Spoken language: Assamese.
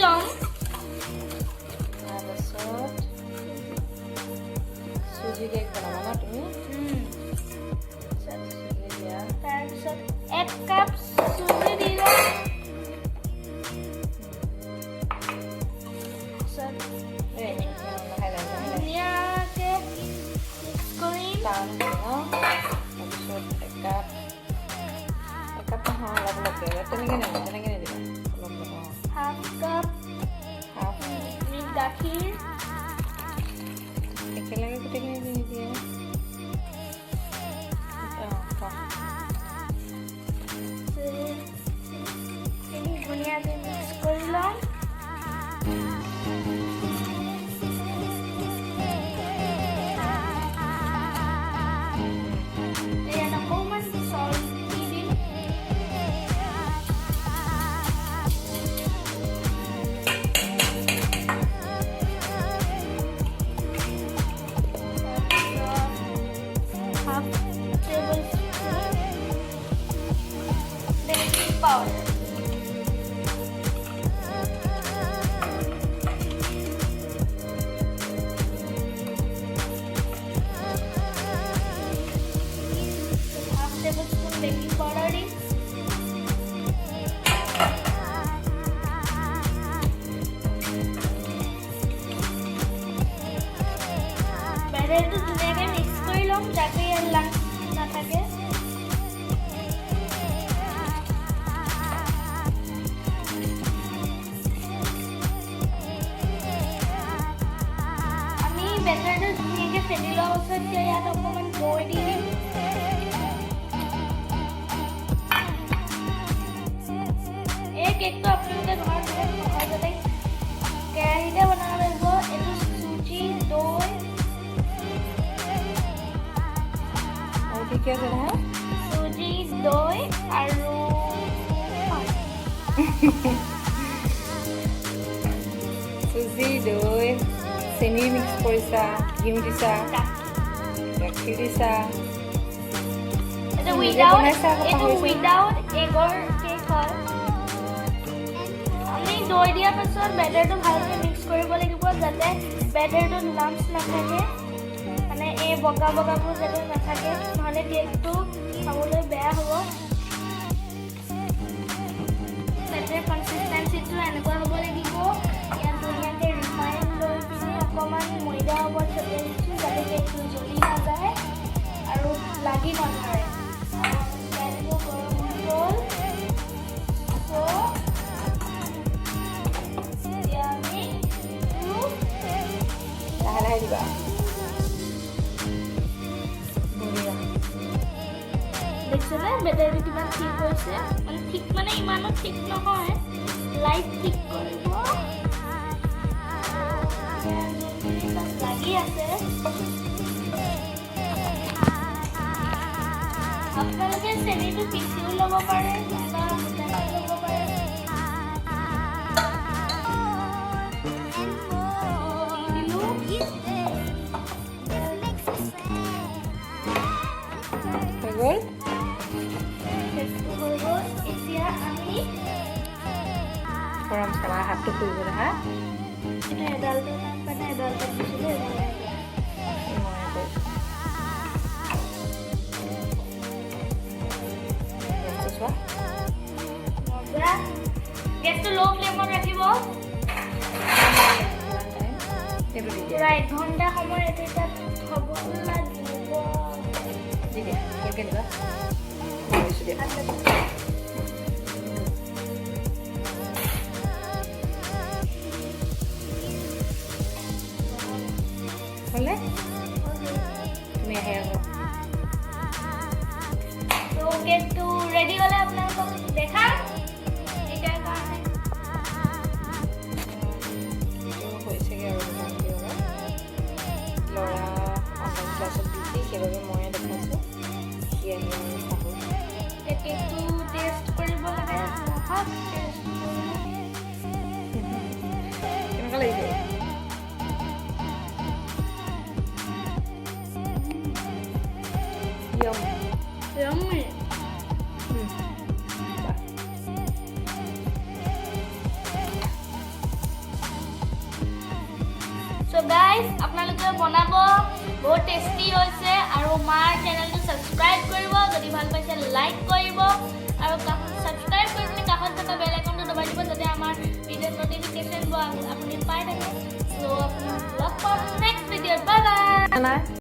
ল'ম। তাৰপাছত চুজি কেক বনাবা ন তুমি? চুজি দিয়া। তাৰপিছত 1 কাপ চুজি দি ল'ম। ধুনীয়াকৈ মিক্স কৰিম। তাৰপিছত একাপ নহয়, অলপ অলপকৈ তেনেকৈ নিদিবা অলপ অলপ। হাফ কাপ গাখীৰ। একেলগে গোটেইখিনি দি নিদিয়ে। ধুনীয়াকৈ মিক্স কৰি ল'ম। ইয়াত অকণমান চল্ট দি দিম। Half table spoon baking powder. Baking powder দিম। বেটাৰটো ধুনীয়াকৈ মিক্স কৰি ল'ম যাতে ইয়াত লাম্প নাথাকে। আমি বেটাৰটো ধুনীয়াকৈ ফেটি লোৱাৰ পাছত ইয়াত অকণমান দৈ দি দিম। কেকটো আপোনালোকে ঘৰত সহজতে কেৰাহীতে বনাব লাগিব। এইটো চুজি, দৈ আৰু কি কি আছে নহয়? চুজি, দৈ আৰু চুজি, দৈ, চেনি মিক্স কৰিছা, ঘিউ দিছা, গাখীৰ দিছা। এইটো উইদাউট এগৰ কেক হয়। আমি দৈ দিয়াৰ পাছত বেটাৰটো ভালকৈ মিক্স কৰিব লাগিব যাতে বেটাৰটোত লাম্পছ নাথাকে, মানে এই বগা বগাবোৰ যাতে নাথাকে, নহ'লে কেকটো খাবলৈ বেয়া হ'ব। বেটাৰ কনচিষ্টেঞ্চিটো এনেকুৱা হ'ব লাগিব। ইয়াত ধুনীয়াকৈ ৰিফাইন লৈ পিনি অকণমান ময়দা ওপৰত ছটিয়াই দিছোঁ যাতে কেকটো জ্বলি নাযায় আৰু লাগি নধৰে। লাহে লাহে দিবা। দেখিছেনে বেটাৰটো কিমান ঠিক হৈছে? মানে ঠিক মানে ইমানো ঠিক নহয়, লাইট ঠিক কৰিব। লাগি আছে। আপোনালোকে চেনিটো পিচিও ল'ব পাৰে বা গোটাকৈ ল'ব পাৰে। হৈ গ'ল। এতিয়া আমি গৰম মছলা হাতটো ফুৰিব হা। এইটো এডালটো মানে এডালটো দিছিলোঁ। গেছটো ল' ফ্লেমত ৰাখিব। পুৰা 1 ঘণ্টা সময় এইটো তাত হ'ব লাগিব। দি দিয়া কেনেকৈ দিবা হ'লে তুমি আহি আকৌ কেকটো ৰেডি হ'লে আপোনালোকক দেখাম। এতিয়াৰ কাৰণে হৈছেগৈ আৰু ল'ৰা 8ম ক্লাছত দিছে, সেইবাবে ময়ে দেখাইছোঁ। সি আহি আমি চালোঁ। কেকটো টেষ্ট কৰিব লাগে। কেনেকুৱা লাগিছে? Yummy. চ' গাইজ আপোনালোকে বনাব বহুত টেষ্টি হৈছে আৰু মাৰ চেনেলটো ছাবস্ক্ৰাইব কৰিব যদি ভাল পাইছে লাইক কৰিব আৰু ছাবস্ক্ৰাইব কৰি পিনে কাষত থকা বেল আইকনটো দবাই দিব যাতে আমাৰ ভিডিঅ'ৰ ন'টিফিকেশ্যনবোৰ আপুনি পাই থাকে চ' আপোনাক লগ পাম নেক্সট ভিডিঅ'ত বাই বাই